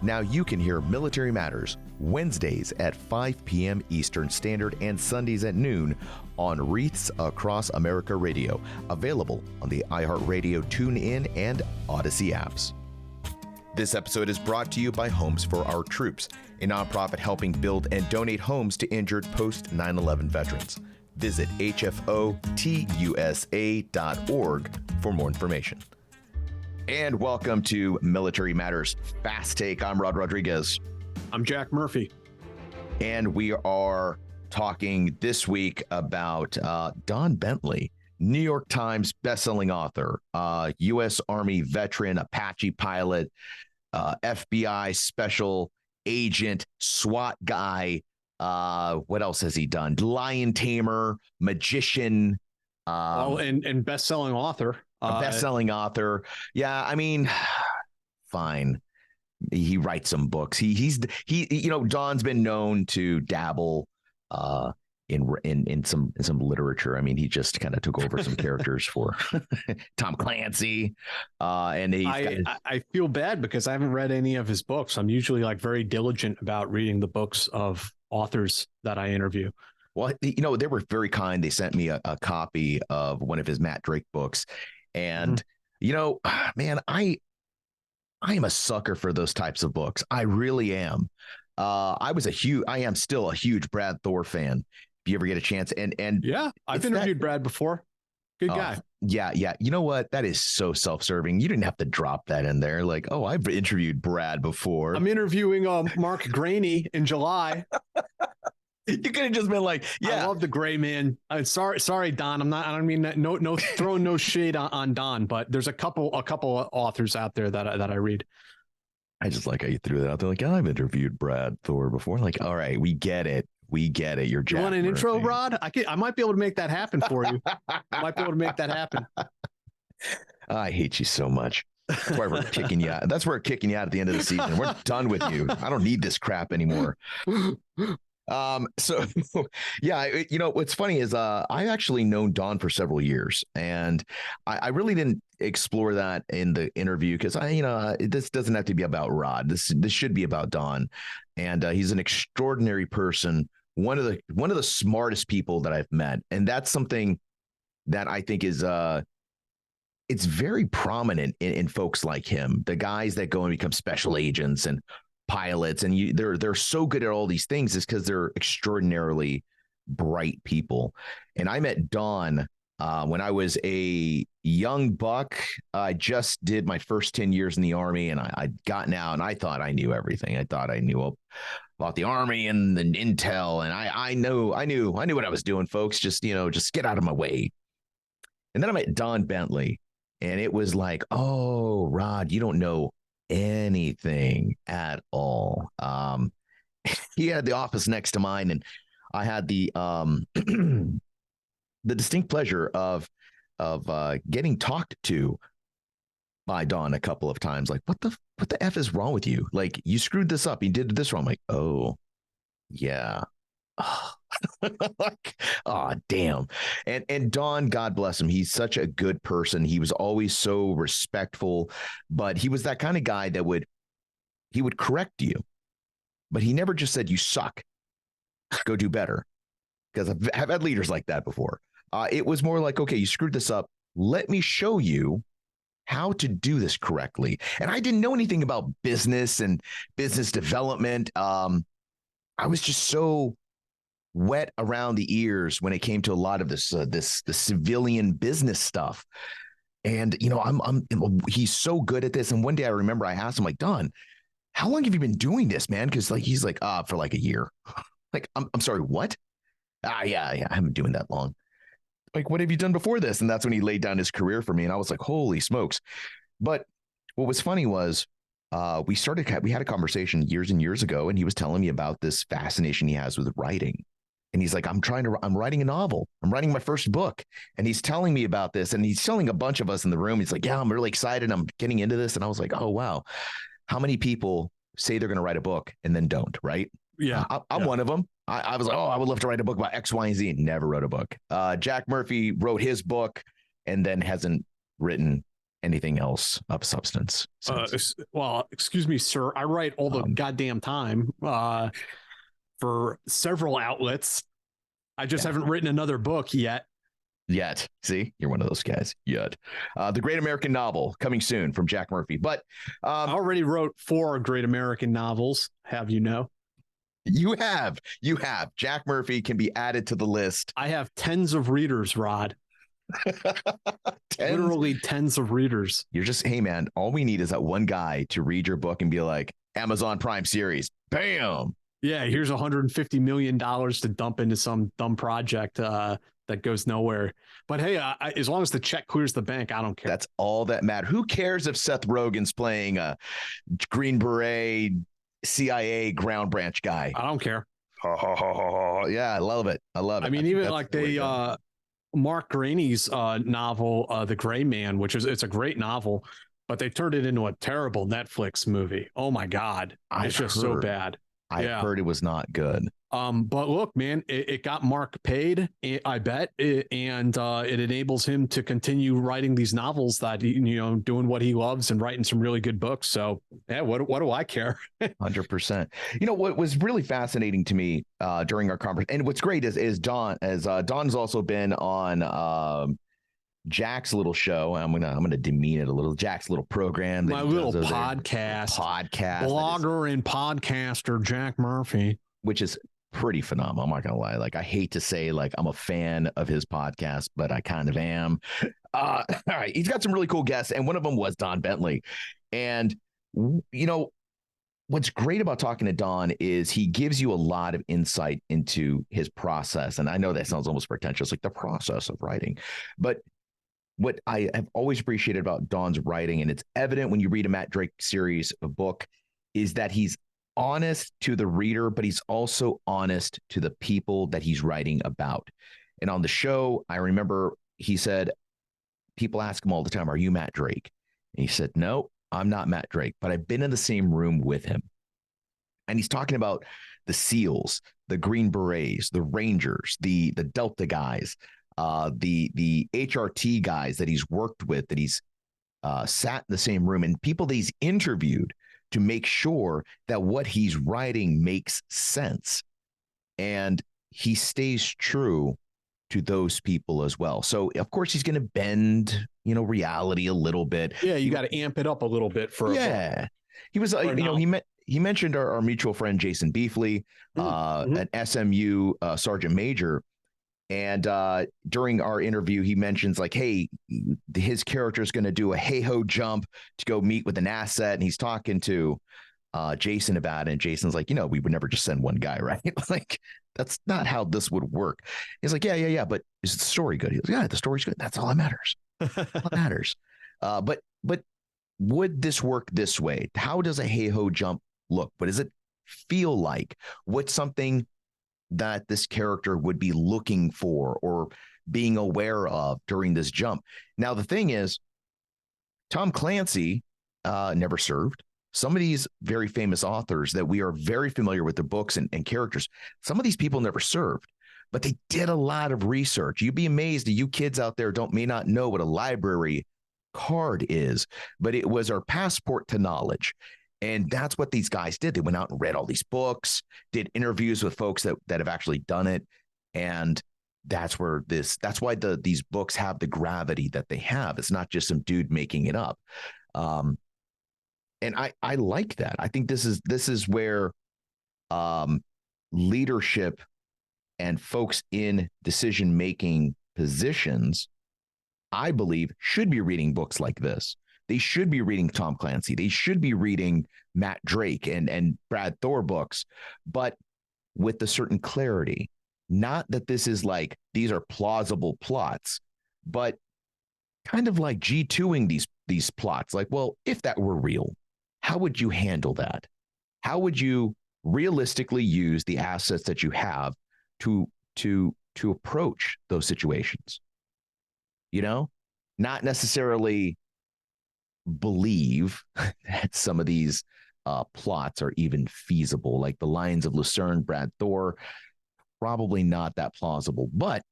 Now you can hear Military Matters Wednesdays at 5 p.m. Eastern Standard and Sundays at noon on Wreaths Across America Radio, available on the iHeart Radio, TuneIn and Audacy apps. This episode is brought to you by Homes for Our Troops, a nonprofit helping build and donate homes to injured post 9/11 veterans. Visit hfotusa.org for more information. And welcome to Military Matters Fast Take. I'm Rod Rodriguez. I'm Jack Murphy. And we are talking this week about Don Bentley, New York Times bestselling author, U.S. Army veteran, Apache pilot, FBI special agent, SWAT guy. What else has he done? Lion tamer, magician. And best-selling author. A best-selling author. Yeah, I mean, fine. He writes some books. He Don's been known to dabble in some literature. I mean, he just kind of took over some characters for Tom Clancy. And I feel bad because I haven't read any of his books. I'm usually very diligent about reading the books of authors that I interview. Well, they were very kind. They sent me a copy of one of his Matt Drake books. And, man, I am a sucker for those types of books. I really am. I am still a huge Brad Thor fan. If you ever get a chance. And yeah, I've interviewed Brad before. Good guy. Yeah. You know what? That is so self-serving. You didn't have to drop that in there. I've interviewed Brad before. I'm interviewing Mark Graney in July. You could have just been like, yeah. I love the gray man. Sorry, Don. I don't mean that. No, throwing no shade on Don, but there's a couple of authors out there that I read. I just like how you threw that out there. I've interviewed Brad Thor before. All right, we get it. You're Jack. You want an Murphy. Intro, Rod? I might be able to make that happen for you. I hate you so much. That's why we're kicking you out. That's why we're kicking you out at the end of the season. We're done with you. I don't need this crap anymore. So yeah, what's funny is, I've actually known Don for several years, and I really didn't explore that in the interview because this doesn't have to be about Rod. This should be about Don, and he's an extraordinary person. One of the smartest people that I've met. And that's something that I think is, it's very prominent in folks like him, the guys that go and become special agents and pilots, and they're so good at all these things is because they're extraordinarily bright people. And I met Don when I was a young buck. I just did my first 10 years in the Army, and I'd gotten out, and I thought I knew everything. I thought I knew about the Army and the intel, and I knew what I was doing, folks. Just get out of my way. And then I met Don Bentley, and it was like, oh, Rod, you don't know anything at all. He had the office next to mine, and I had the the distinct pleasure of getting talked to by Don a couple of times. What the F is wrong with you? You screwed this up. You did this wrong. I'm like, oh yeah. Oh, damn. And Don, God bless him, he's such a good person. He was always so respectful, but he was that kind of guy that would correct you, but he never just said, you suck, go do better. Because I've had leaders like that before. It was more like, okay, you screwed this up. Let me show you how to do this correctly. And I didn't know anything about business and business development. I was just so wet around the ears when it came to a lot of the civilian business stuff. And, he's so good at this. And one day I remember I asked him, Don, how long have you been doing this, man? Cause he's like, for a year. I'm sorry, what? Yeah, I haven't been doing that long. What have you done before this? And that's when he laid down his career for me. And I was like, holy smokes. But what was funny was, we had a conversation years and years ago, and he was telling me about this fascination he has with writing. And he's like, I'm writing a novel. I'm writing my first book. And he's telling me about this, and he's telling a bunch of us in the room. He's like, yeah, I'm really excited. I'm getting into this. And I was like, oh, wow. How many people say they're going to write a book and then don't, right? Yeah. I'm one of them. I was like, oh, I would love to write a book about X, Y, and Z. Never wrote a book. Jack Murphy wrote his book and then hasn't written anything else of substance. Well, excuse me, sir. I write all the goddamn time for several outlets. I just haven't written another book yet. See, you're one of those guys. The Great American Novel coming soon from Jack Murphy. But I already wrote 4 Great American novels. Have you know? You have. Jack Murphy can be added to the list. I have tens of readers, Rod. Literally tens of readers. You're just, hey man, all we need is that one guy to read your book and be like, Amazon Prime series, bam. Yeah, here's $150 million to dump into some dumb project that goes nowhere. But hey, as long as the check clears the bank, I don't care. That's all that matters. Who cares if Seth Rogen's playing a Green Beret CIA ground branch guy? I don't care. Yeah, I love it. I mean, even like Mark Graney's novel, The Gray Man, it's a great novel, but they turned it into a terrible Netflix movie. Oh my God. It's just so bad. I heard it was not good. But look, man, it got Mark paid, I bet, and it enables him to continue writing these novels that, doing what he loves and writing some really good books. So, yeah, what do I care? 100%. What was really fascinating to me during our conversation, and what's great is Don's also been on Jack's little show. I'm gonna demean it a little. Jack's little program, my little podcast, blogger and podcaster Jack Murphy, which is pretty phenomenal. I'm not gonna lie. Like, I hate to say like I'm a fan of his podcast, but I kind of am. All right, he's got some really cool guests, and one of them was Don Bentley. And what's great about talking to Don is he gives you a lot of insight into his process. And I know that sounds almost pretentious, like the process of writing, but what I have always appreciated about Don's writing, and it's evident when you read a Matt Drake series of book, is that he's honest to the reader, but he's also honest to the people that he's writing about. And on the show, I remember he said, people ask him all the time, are you Matt Drake? And he said, no, I'm not Matt Drake, but I've been in the same room with him. And he's talking about the SEALs, the Green Berets, the Rangers, the Delta guys, the HRT guys that he's worked with, that he's sat in the same room, and people that he's interviewed to make sure that what he's writing makes sense. And he stays true to those people as well. So of course he's going to bend, reality a little bit. Yeah. You got to amp it up a little bit for, he was, he mentioned our mutual friend, Jason Beefley, an SMU Sergeant Major. And during our interview, he mentions like, hey, his character is going to do a hey-ho jump to go meet with an asset. And he's talking to Jason about it. And Jason's like, we would never just send one guy, right? Like, that's not how this would work. He's like, yeah. But is the story good? He goes, yeah, the story's good. That's all that matters. All that matters. But would this work this way? How does a hey-ho jump look? What does it feel like? What's something that this character would be looking for or being aware of during this jump? Now, the thing is, Tom Clancy never served. Some of these very famous authors that we are very familiar with, the books and characters, some of these people never served, but they did a lot of research. You'd be amazed that you kids out there may not know what a library card is, but it was our passport to knowledge. And that's what these guys did. They went out and read all these books, did interviews with folks that have actually done it. And that's why these books have the gravity that they have. It's not just some dude making it up. And I like that. I think this is where leadership and folks in decision-making positions, I believe, should be reading books like this. They should be reading Tom Clancy. They should be reading Matt Drake and Brad Thor books, but with a certain clarity. Not that this is like, these are plausible plots, but kind of like G2ing these plots. Like, well, if that were real, how would you handle that? How would you realistically use the assets that you have to approach those situations? Not necessarily believe that some of these plots are even feasible, like the Lions of Lucerne, Brad Thor, probably not that plausible, but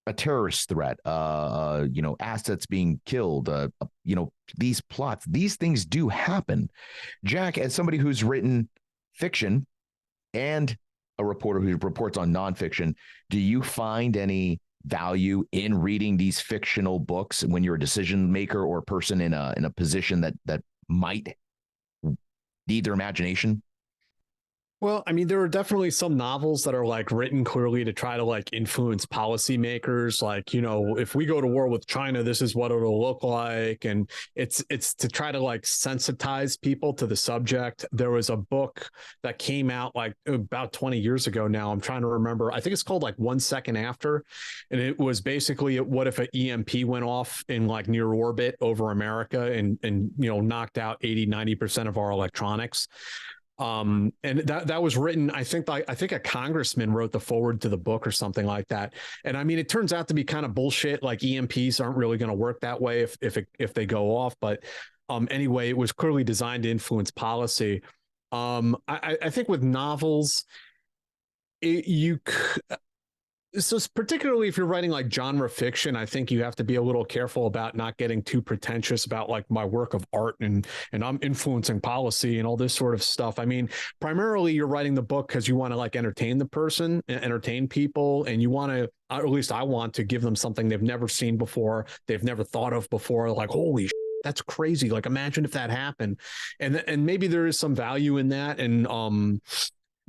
a terrorist threat, assets being killed, these plots, these things do happen. Jack, as somebody who's written fiction and a reporter who reports on nonfiction, do you find any value in reading these fictional books when you're a decision maker or a person in a position that might need their imagination? Well, I mean, there are definitely some novels that are like written clearly to try to like influence policymakers. Like, if we go to war with China, this is what it'll look like. And it's to try to like sensitize people to the subject. There was a book that came out like about 20 years ago now. I'm trying to remember. I think it's called like 1 Second After. And it was basically what if an EMP went off in like near orbit over America and knocked out 80-90% of our electronics. And that was written, I think a congressman wrote the forward to the book or something like that. And I mean, it turns out to be kind of bullshit. Like EMPs aren't really going to work that way if they go off. But anyway, it was clearly designed to influence policy. I think with novels, so particularly if you're writing like genre fiction, I think you have to be a little careful about not getting too pretentious about like my work of art and I'm influencing policy and all this sort of stuff. I mean, primarily you're writing the book because you want to like entertain the person, entertain people, and you want to, or at least I want to give them something they've never seen before, they've never thought of before. Like, holy shit, that's crazy. Like, imagine if that happened. And maybe there is some value in that. And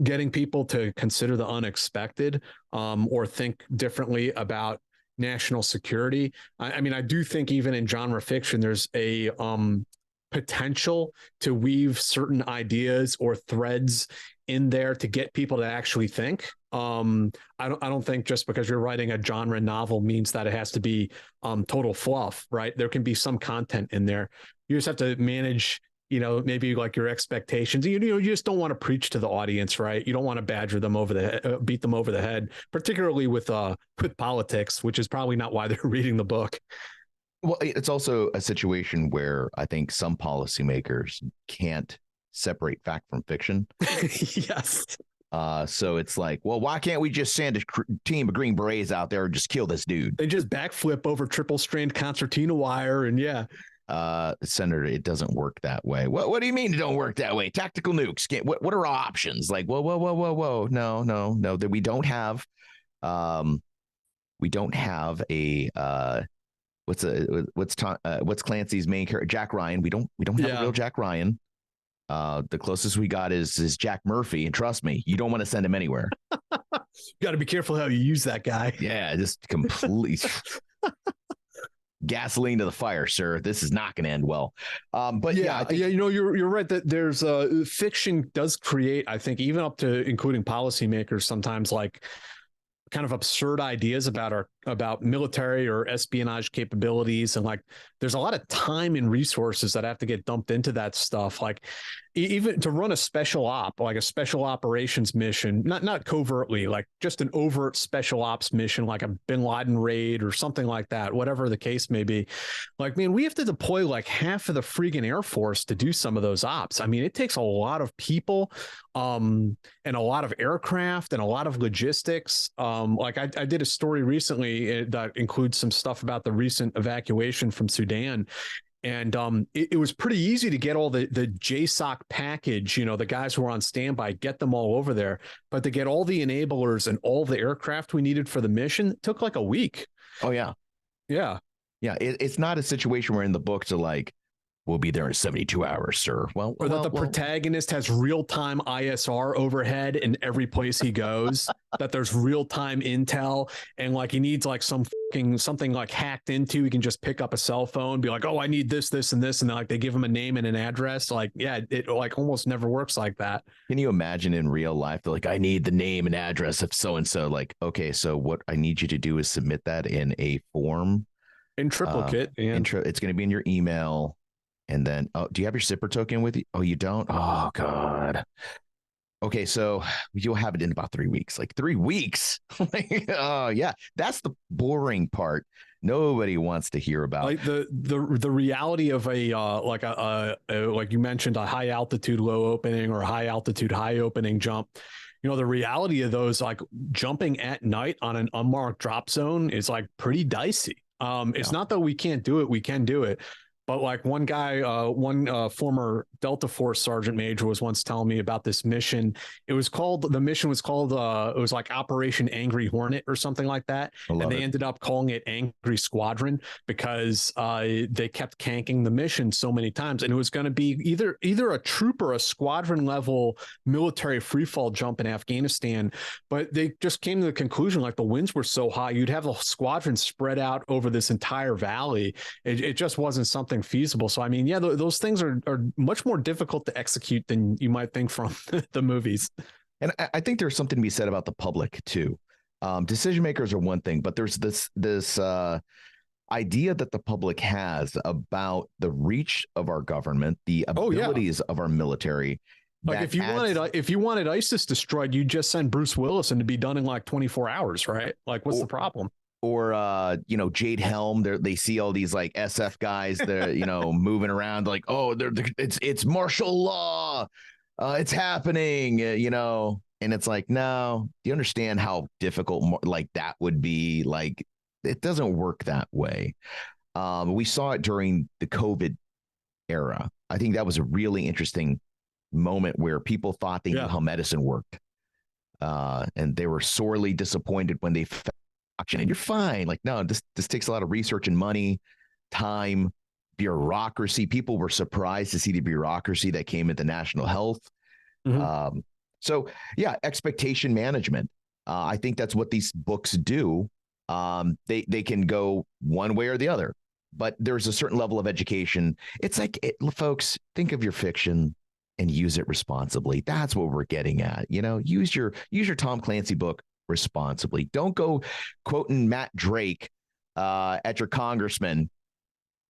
getting people to consider the unexpected or think differently about national security. I mean, I do think even in genre fiction, there's a potential to weave certain ideas or threads in there to get people to actually think. I don't think just because you're writing a genre novel means that it has to be total fluff, right? There can be some content in there. You just have to manage maybe like your expectations. You just don't want to preach to the audience, right? You don't want to badger them over the beat them over the head, particularly with politics, which is probably not why they're reading the book. Well, it's also a situation where I think some policymakers can't separate fact from fiction. Yes. So it's like, well, why can't we just send a team of Green Berets out there and just kill this dude? They just backflip over triple strand concertina wire, and yeah. Senator, it doesn't work that way. What do you mean it don't work that way? Tactical nukes. What are options? Like, whoa. No. That we don't have a what's Clancy's main character? Jack Ryan. We don't have a real Jack Ryan. The closest we got is Jack Murphy, and trust me, you don't want to send him anywhere. Got to be careful how you use that guy. Yeah, just completely gasoline to the fire, sir. This is not going to end well. But I think, you're right that there's fiction does create, I think, even up to including policymakers, sometimes like kind of absurd ideas about military or espionage capabilities. And like, there's a lot of time and resources that have to get dumped into that stuff. Like even to run a special op, like a special operations mission, not covertly, like just an overt special ops mission, like a bin Laden raid or something like that, whatever the case may be. Like, man, we have to deploy like half of the freaking Air Force to do some of those ops. I mean, it takes a lot of people and a lot of aircraft and a lot of logistics. Like I did a story recently that includes some stuff about the recent evacuation from Sudan. And it was pretty easy to get all the JSOC package, the guys who were on standby, get them all over there. But to get all the enablers and all the aircraft we needed for the mission, it took like a week. Oh, yeah. Yeah. Yeah. It's not a situation where in the books are like, we'll be there in 72 hours, sir. Or that the protagonist has real-time ISR overhead in every place he goes, that there's real-time intel, and like he needs like something like hacked into, he can just pick up a cell phone, be like, oh, I need this, and this, and then like they give him a name and an address. Like, yeah, it like almost never works like that. Can you imagine in real life, they're like, I need the name and address of so-and-so. Like, okay, so what I need you to do is submit that in a form. In triplicate. It's going to be in your email. And then, do you have your zipper token with you? Oh, you don't? Oh, God. Okay, so you'll have it in about 3 weeks. Like 3 weeks? Oh, yeah. That's the boring part. Nobody wants to hear about. Like the reality of like you mentioned, a high altitude low opening or a high altitude high opening jump. the reality of those, like jumping at night on an unmarked drop zone is like pretty dicey. It's not that we can't do it. We can do it. But like one guy, former Delta Force Sergeant Major was once telling me about this mission. The mission was called, it was like Operation Angry Hornet or something like that. And they ended up calling it Angry Squadron because they kept canking the mission so many times. And it was going to be either a troop or a squadron level military freefall jump in Afghanistan. But they just came to the conclusion, like the winds were so high, you'd have a squadron spread out over this entire valley. It just wasn't something feasible. So I mean, yeah, those things are much more difficult to execute than you might think from the movies. And I think there's something to be said about the public too. Decision makers are one thing, but there's this idea that the public has about the reach of our government, the abilities of our military. Like if you wanted ISIS destroyed, you just send Bruce Willis and to be done in like 24 hours, right? Like what's the problem? Or Jade Helm, they see all these like SF guys, they're moving around like, oh, it's martial law, it's happening, and it's like, no, do you understand how difficult like that would be? Like it doesn't work that way. We saw it during the COVID era. I think that was a really interesting moment where people thought they knew how medicine worked, and they were sorely disappointed when they and you're fine. Like, no, this takes a lot of research and money, time, bureaucracy. People were surprised to see the bureaucracy that came into national health. Mm-hmm. So yeah, expectation management. I think that's what these books do. They can go one way or the other, but there's a certain level of education. It's like, folks, think of your fiction and use it responsibly. That's what we're getting at. Use your Tom Clancy book responsibly. Don't go quoting Matt Drake at your congressman.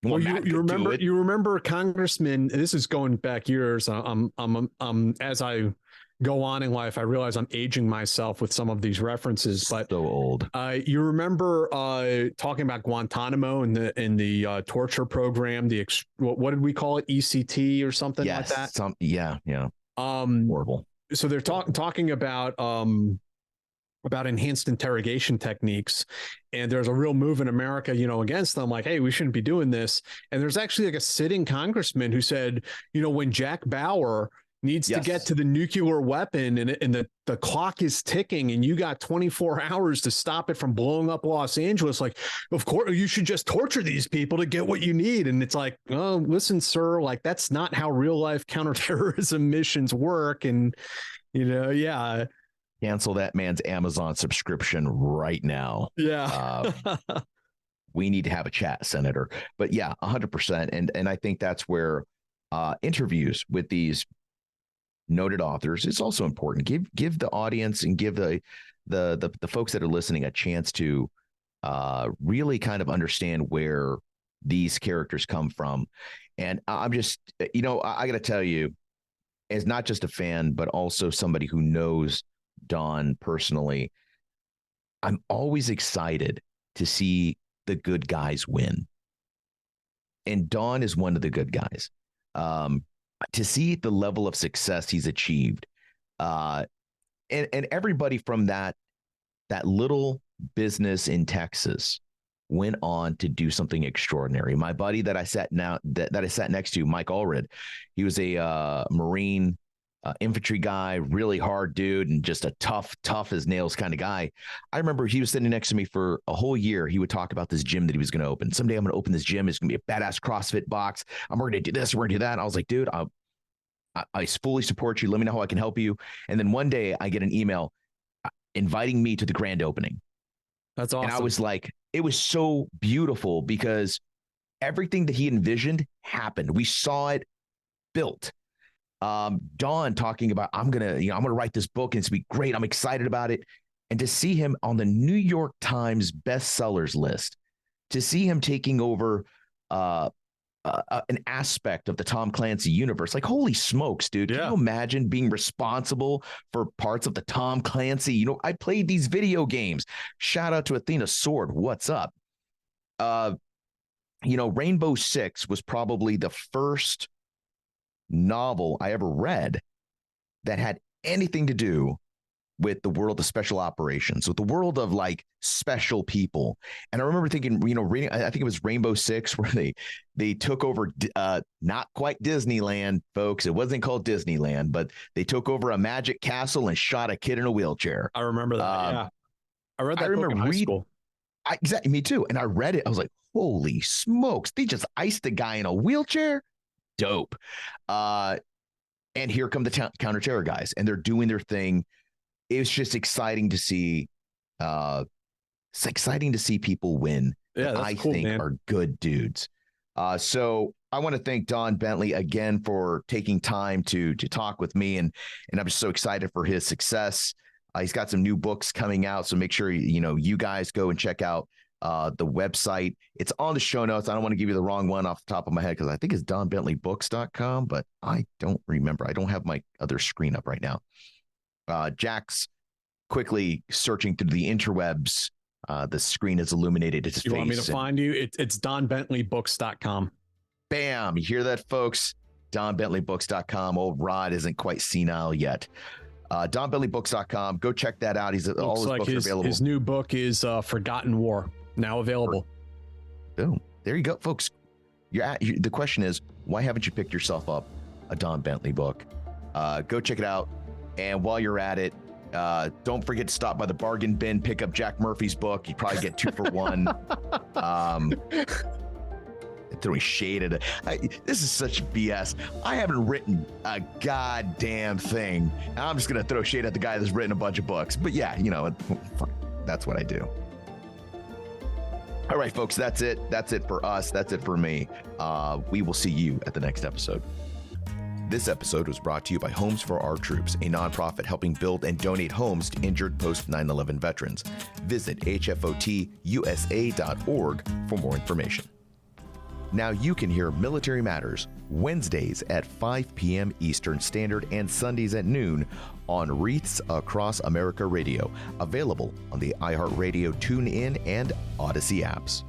Well, you remember Congressman. This is going back years. As I go on in life, I realize I'm aging myself with some of these references. But so old. You remember talking about Guantanamo and the torture program? What did we call it? ECT or something like that? Yeah. Horrible. So they're talking about enhanced interrogation techniques. And there's a real move in America, against them, like, hey, we shouldn't be doing this. And there's actually like a sitting congressman who said, when Jack Bauer needs to get to the nuclear weapon and the clock is ticking and you got 24 hours to stop it from blowing up Los Angeles, like, of course you should just torture these people to get what you need. And it's like, oh, listen, sir, like that's not how real life counterterrorism missions work. And, cancel that man's Amazon subscription right now. Yeah. We need to have a chat, Senator. But yeah, 100%. And I think that's where interviews with these noted authors is also important. Give the audience and give the folks that are listening a chance to really kind of understand where these characters come from. And I'm just, I got to tell you, as not just a fan, but also somebody who knows Don personally, I'm always excited to see the good guys win. And Don is one of the good guys. To see the level of success he's achieved, and everybody from that little business in Texas went on to do something extraordinary. My buddy that I sat next to, Mike Allred, he was a Marine infantry guy, really hard dude, and just a tough as nails kind of guy. I remember he was sitting next to me for a whole year. He would talk about this gym that he was going to open. Someday I'm going to open this gym. It's going to be a badass CrossFit box. We're going to do this. We're going to do that. And I was like, dude, I fully support you. Let me know how I can help you. And then one day I get an email inviting me to the grand opening. That's awesome. And I was like, it was so beautiful because everything that he envisioned happened. We saw it built. Don talking about, I'm gonna write this book and it's gonna be great. I'm excited about it. And to see him on the New York Times bestsellers list, to see him taking over an aspect of the Tom Clancy universe, like, holy smokes, dude. Can you imagine being responsible for parts of the Tom Clancy? I played these video games. Shout out to Athena Sword. What's up? Rainbow Six was probably the first novel I ever read that had anything to do with the world of special operations, with the world of like special people. And I remember thinking, reading, I think it was Rainbow Six, where they took over, not quite Disneyland, folks. It wasn't called Disneyland, but they took over a magic castle and shot a kid in a wheelchair. I remember that. Yeah. I read that book in high school. Exactly. Me too. And I read it. I was like, holy smokes. They just iced a guy in a wheelchair. Dope. And here come the counter-terror guys, and they're doing their thing. It's just exciting to see. It's exciting to see people win. Yeah, that I think are good dudes. So I want to thank Don Bentley again for taking time to talk with me, and I'm just so excited for his success. He's got some new books coming out, so make sure you guys go and check out the website. It's on the show notes. I don't want to give you the wrong one off the top of my head because I think it's donbentley.books.com, but I don't remember. I don't have my other screen up right now. Jack's quickly searching through the interwebs. The screen is illuminated. His face. You want me to find you? It's donbentley.books.com. Bam. You hear that, folks? donbentley.books.com. Old Rod isn't quite senile yet. donbentley.books.com. Go check that out. All his books are available. His new book is Forgotten War, now available. Boom. There you go, folks. The question is, why haven't you picked yourself up a Don Bentley book? Go check it out. And while you're at it, don't forget to stop by the bargain bin, pick up Jack Murphy's book. You probably get 2 for 1. Throwing shade at it. This is such BS. I haven't written a goddamn thing. I'm just going to throw shade at the guy that's written a bunch of books. But yeah, that's what I do. All right, folks, that's it. That's it for us. That's it for me. We will see you at the next episode. This episode was brought to you by Homes for Our Troops, a nonprofit helping build and donate homes to injured post 9/11 veterans. Visit hfotusa.org for more information. Now you can hear Military Matters Wednesdays at 5 p.m. Eastern Standard and Sundays at noon on Wreaths Across America Radio, available on the iHeart Radio, TuneIn and Audacy apps.